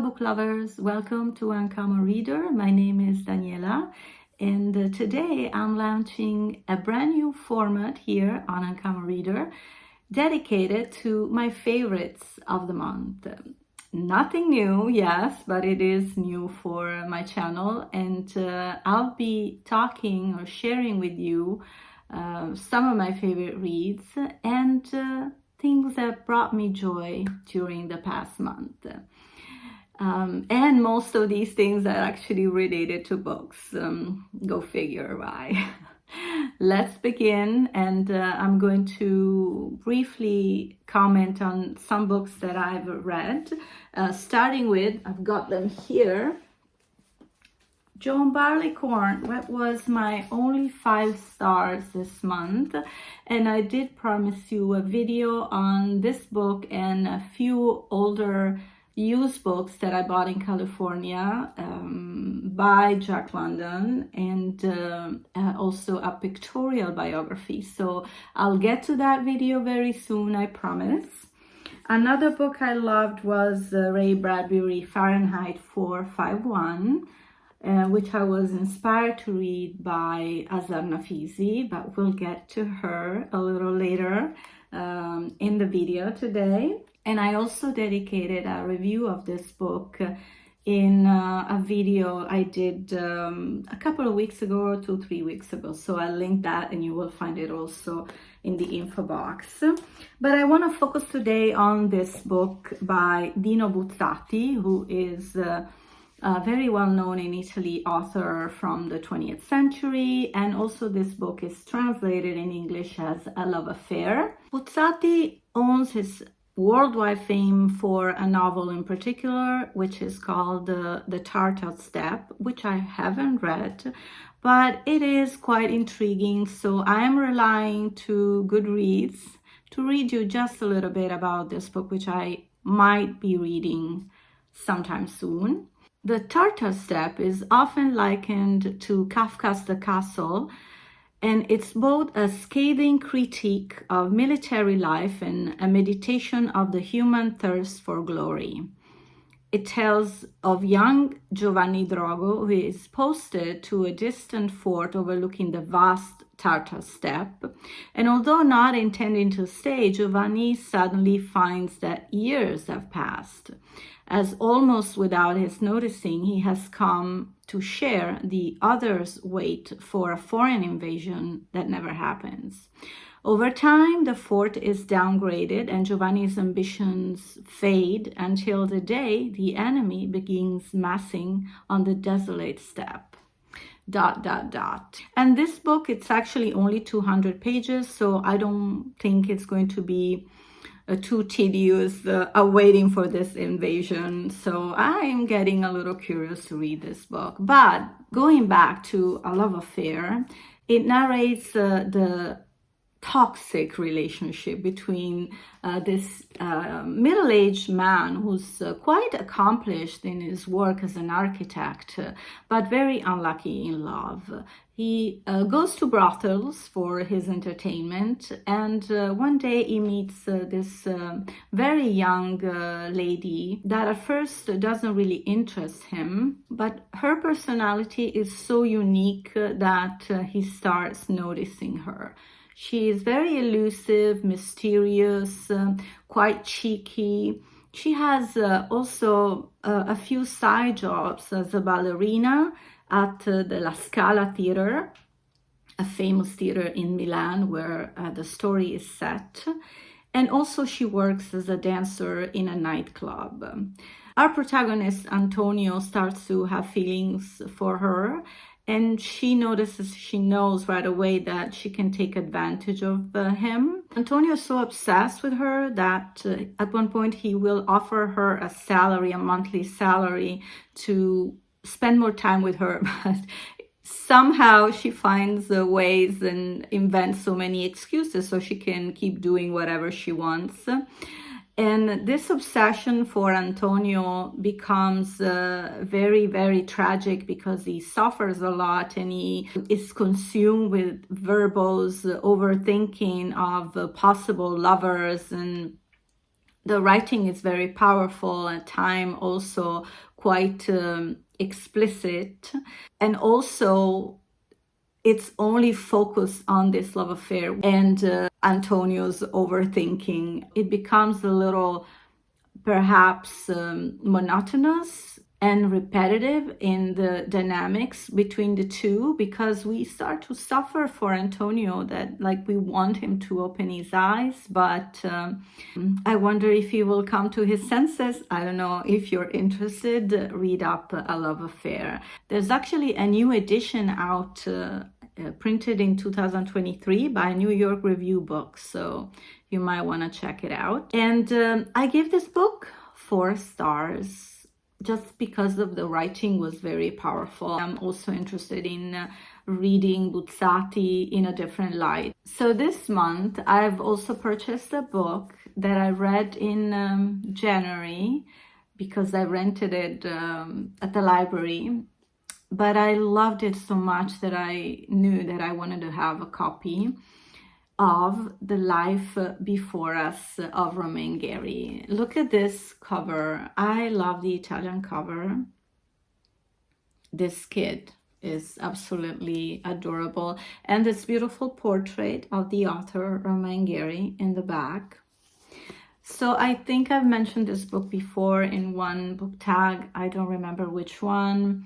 book lovers, welcome to Uncommon Reader. My name is Daniela, and today I'm launching a brand new format here on Uncommon Reader dedicated to my favorites of the month. Nothing new, yes, but it is new for my channel, and I'll be talking or sharing with you some of my favorite reads and things that brought me joy during the past month. And most of these things are actually related to books. Go figure why. Let's begin, and I'm going to briefly comment on some books that I've read, starting with, I've got them here, Joan Barleycorn. That was my only 5 stars this month, and I did promise you a video on this book and a few older used books that I bought in California by Jack London, and also a pictorial biography. So I'll get to that video very soon, I promise. Another book I loved was Ray Bradbury, Fahrenheit 451. Which I was inspired to read by Azar Nafizi, but we'll get to her a little later in the video today. And I also dedicated a review of this book in a video I did a couple of weeks ago, or 2-3 weeks ago. So I'll link that and you will find it also in the info box. But I want to focus today on this book by Dino Buzzati, who is very well-known in Italy author from the 20th century, and also this book is translated in English as A Love Affair. Buzzati owns his worldwide fame for a novel in particular, which is called the Tartar Steppe, which I haven't read, but it is quite intriguing, so I am relying to Goodreads to read you just a little bit about this book, which I might be reading sometime soon. The Tartar Steppe is often likened to Kafka's The Castle, and it's both a scathing critique of military life and a meditation of the human thirst for glory. It tells of young Giovanni Drogo, who is posted to a distant fort overlooking the vast Tartar Steppe, and although not intending to stay, Giovanni suddenly finds that years have passed, as almost without his noticing, he has come to share the others' wait for a foreign invasion that never happens. Over time, the fort is downgraded and Giovanni's ambitions fade until the day the enemy begins massing on the desolate steppe. ... And this book, it's actually only 200 pages, so I don't think it's going to be too tedious waiting for this invasion. So I'm getting a little curious to read this book. But going back to A Love Affair, it narrates the toxic relationship between this middle-aged man who's quite accomplished in his work as an architect, but very unlucky in love. He goes to brothels for his entertainment, and one day he meets this very young lady that at first doesn't really interest him, but her personality is so unique that he starts noticing her. She is very elusive, mysterious, quite cheeky. She has also a few side jobs as a ballerina at the La Scala Theatre, a famous theatre in Milan where the story is set. And also she works as a dancer in a nightclub. Our protagonist, Antonio, starts to have feelings for her, and she knows right away that she can take advantage of him. Antonio is so obsessed with her that at one point he will offer her a monthly salary to spend more time with her, but somehow she finds ways and invents so many excuses so she can keep doing whatever she wants. And this obsession for Antonio becomes very, very tragic because he suffers a lot and he is consumed with verbose overthinking of possible lovers and the writing is very powerful, at time also quite explicit, and also it's only focused on this love affair and Antonio's overthinking. It becomes a little perhaps monotonous and repetitive in the dynamics between the two, because we start to suffer for Antonio, that like we want him to open his eyes, but I wonder if he will come to his senses. I don't know. If you're interested, read up A Love Affair. There's actually a new edition out printed in 2023 by New York Review Books, so you might want to check it out. And I give this book 4 stars just because of the writing was very powerful. I'm also interested in reading Buzzati in a different light. So this month I've also purchased a book that I read in January because I rented it at the library. But I loved it so much that I knew that I wanted to have a copy of The Life Before Us of Romain Gary. Look at this cover. I love the Italian cover. This kid is absolutely adorable. And this beautiful portrait of the author, Romain Gary, in the back. So I think I've mentioned this book before in one book tag. I don't remember which one.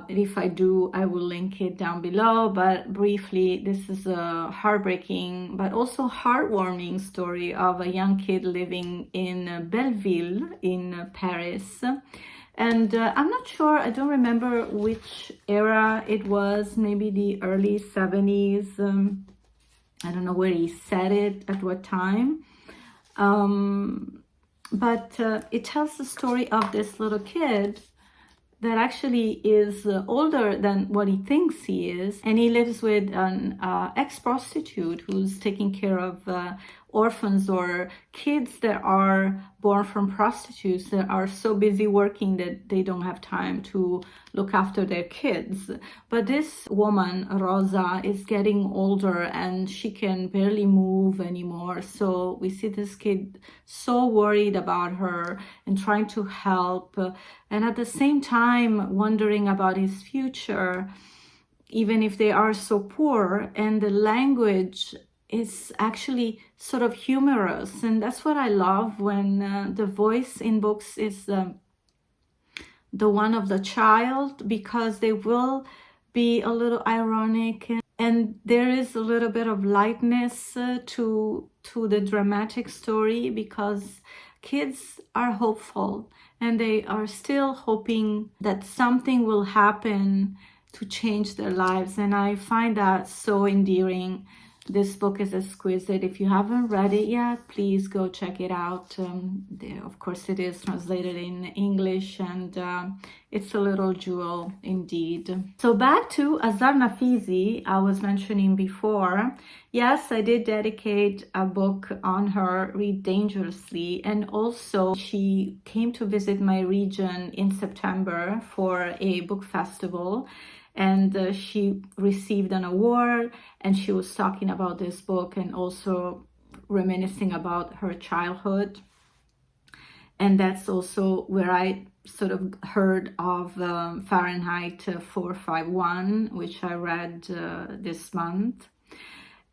If I do, I will link it down below. But briefly, this is a heartbreaking but also heartwarming story of a young kid living in Belleville in Paris. And I'm not sure, I don't remember which era it was, maybe the early 70s. I don't know where he said it, at what time. But it tells the story of this little kid that actually is older than what he thinks he is, and he lives with an ex-prostitute who's taking care of orphans or kids that are born from prostitutes that are so busy working that they don't have time to look after their kids. But this woman, Rosa, is getting older and she can barely move anymore. So we see this kid so worried about her and trying to help, and at the same time wondering about his future, even if they are so poor. And the language is actually sort of humorous, and that's what I love when the voice in books is the one of the child, because they will be a little ironic, and there is a little bit of lightness to the dramatic story, because kids are hopeful and they are still hoping that something will happen to change their lives, and I find that so endearing. This book is exquisite. If you haven't read it yet, please go check it out. Of course, it is translated in English, and it's a little jewel indeed. So back to Azar Nafisi, I was mentioning before. Yes, I did dedicate a book on her, Read Dangerously, and also she came to visit my region in September for a book festival. And she received an award, and she was talking about this book and also reminiscing about her childhood. And that's also where I sort of heard of Fahrenheit 451, which I read this month.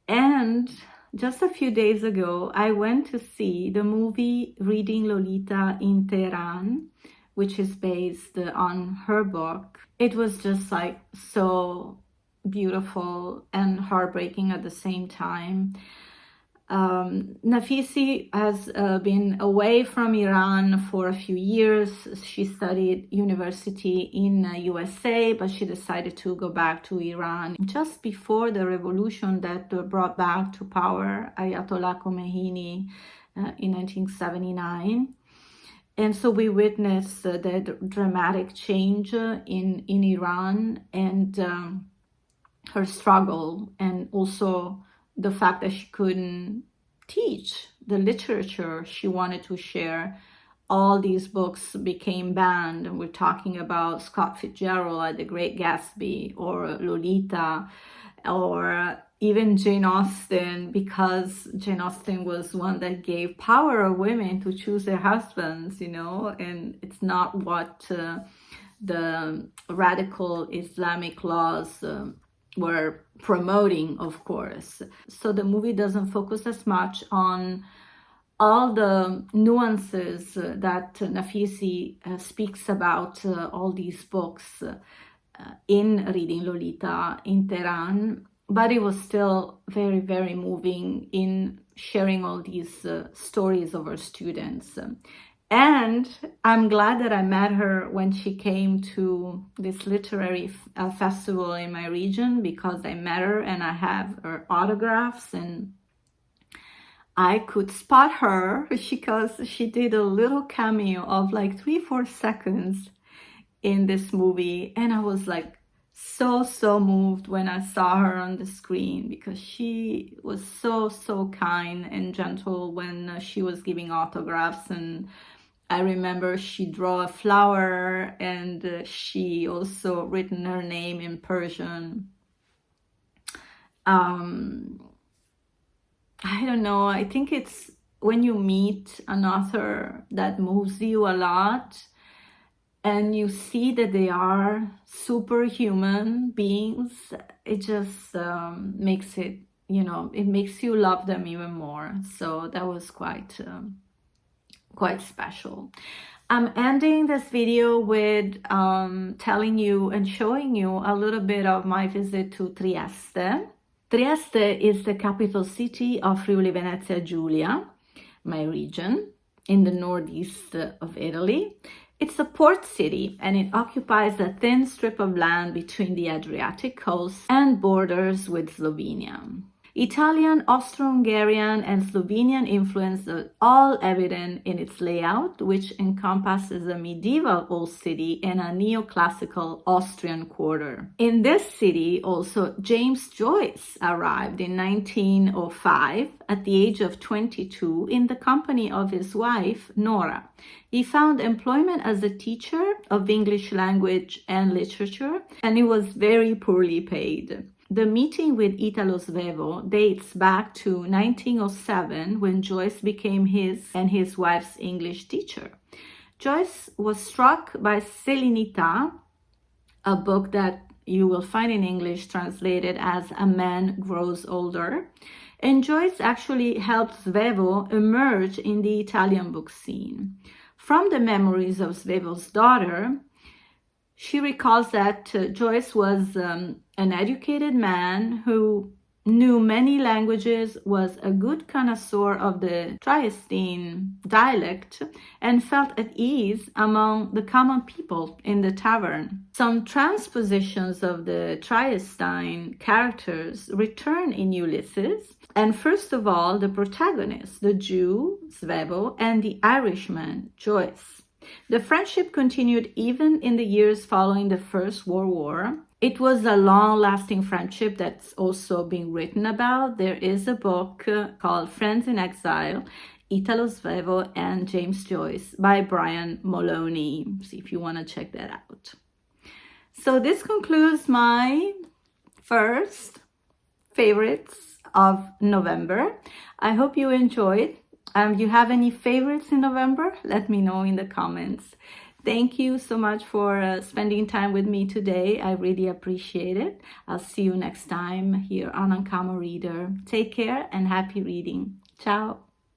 And just a few days ago, I went to see the movie Reading Lolita in Tehran, which is based on her book. It was just like so beautiful and heartbreaking at the same time. Nafisi has been away from Iran for a few years. She studied university in USA, but she decided to go back to Iran just before the revolution that brought back to power Ayatollah Khomeini in 1979. And so we witnessed the dramatic change in Iran, and her struggle, and also the fact that she couldn't teach the literature she wanted to share. All these books became banned. And we're talking about Scott Fitzgerald, The Great Gatsby, or Lolita, or even Jane Austen, because Jane Austen was one that gave power of women to choose their husbands, you know, and it's not what the radical Islamic laws were promoting, of course. So the movie doesn't focus as much on all the nuances that Nafisi speaks about all these books in Reading Lolita in Tehran, but it was still very, very moving in sharing all these stories of her students. And I'm glad that I met her when she came to this literary festival in my region, because I met her and I have her autographs, and I could spot her because she did a little cameo of like 3-4 seconds in this movie. And I was like so moved when I saw her on the screen, because she was so kind and gentle when she was giving autographs. And I remember she drew a flower, and she also written her name in Persian. I don't know, I think it's when you meet an author that moves you a lot and you see that they are superhuman beings, it just makes it, you know, it makes you love them even more. So that was quite special. I'm ending this video with telling you and showing you a little bit of my visit to Trieste. Trieste is the capital city of Friuli Venezia Giulia, my region, in the northeast of Italy. It's a port city, and it occupies a thin strip of land between the Adriatic coast and borders with Slovenia. Italian, Austro-Hungarian, and Slovenian influence are all evident in its layout, which encompasses a medieval old city and a neoclassical Austrian quarter. In this city, also, James Joyce arrived in 1905 at the age of 22 in the company of his wife, Nora. He found employment as a teacher of English language and literature, and he was very poorly paid. The meeting with Italo Svevo dates back to 1907, when Joyce became his and his wife's English teacher. Joyce was struck by Selinità, a book that you will find in English translated as A Man Grows Older, and Joyce actually helped Svevo emerge in the Italian book scene. From the memories of Svevo's daughter, she recalls that Joyce was an educated man who knew many languages, was a good connoisseur of the Triestine dialect, and felt at ease among the common people in the tavern. Some transpositions of the Triestine characters return in Ulysses, and first of all, the protagonist, the Jew, Svevo, and the Irishman, Joyce. The friendship continued even in the years following the First World War. It was a long-lasting friendship that's also being written about. There is a book called Friends in Exile, Italo Svevo and James Joyce by Brian Moloney. See if you want to check that out. So this concludes my first favorites of November. I hope you enjoyed. You have any favorites in November? Let me know in the comments. Thank you so much for spending time with me today. I really appreciate it. I'll see you next time here on Uncommon Reader. Take care and happy reading. Ciao.